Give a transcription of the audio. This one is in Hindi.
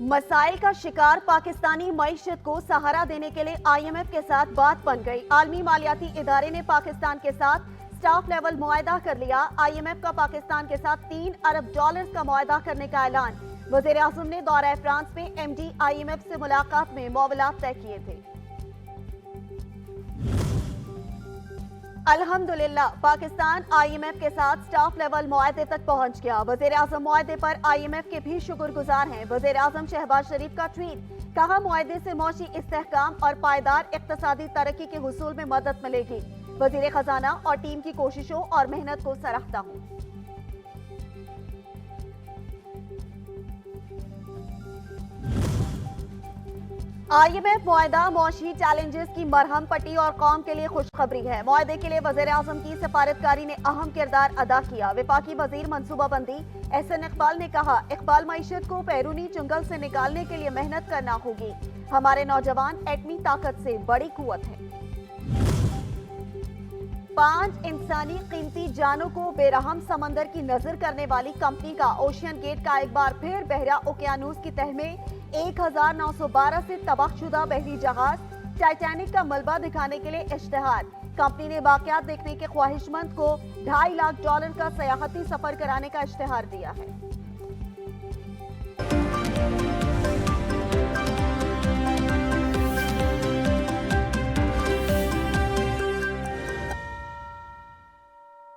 मसाइल का शिकार पाकिस्तानी मईशत को सहारा देने के लिए IMF के साथ बात बन गई। आलमी मालियाती इदारे ने पाकिस्तान के साथ स्टाफ लेवल मुआहदा कर लिया। IMF का पाकिस्तान के साथ $3 अरब का मुआहदा करने का ऐलान। वजीर आजम ने दौरा फ्रांस में MD IMF से मुलाकात में मुआवलात तय किए थे। अल्हम्दुलिल्लाह पाकिस्तान IMF के साथ स्टाफ लेवल मुआहदे तक पहुंच गया। वजीर आजम मुआहदे पर IMF के भी शुक्रगुजार हैं। वजीर आजम शहबाज शरीफ का ट्वीट, कहा मुआहदे से मौशी इस्तेहकाम और पायदार इक्तसादी तरक्की के हुसूल में मदद मिलेगी। वजीर खजाना और टीम की कोशिशों और मेहनत को सराहता हूँ। IMF मुआहदा मौशी चैलेंजेस की मरहम पट्टी और कौम के लिए खुशखबरी है। मुआहदे के लिए वजीर आजम की सिफारतकारी ने अहम किरदार अदा किया। वफाकी वजीर मनसूबाबंदी एहसन इकबाल ने कहा, इकबाल मईशत को बैरूनी चुंगल से निकालने के लिए मेहनत करना होगी। हमारे नौजवान एटमी ताकत से बड़ी कुव्वत है। 5 इंसानी कीमती जानों को बेरहम समंदर की नजर करने वाली कंपनी का ओशियन गेट का एक बार फिर बहरा उकियानूस की तह में 1912 से तबाहशुदा बहरी जहाज टाइटैनिक का मलबा दिखाने के लिए इश्तिहार। कंपनी ने वाकयात देखने के ख्वाहिशमंद को $2.5 लाख का सयाहती सफर कराने का इश्तिहार दिया है।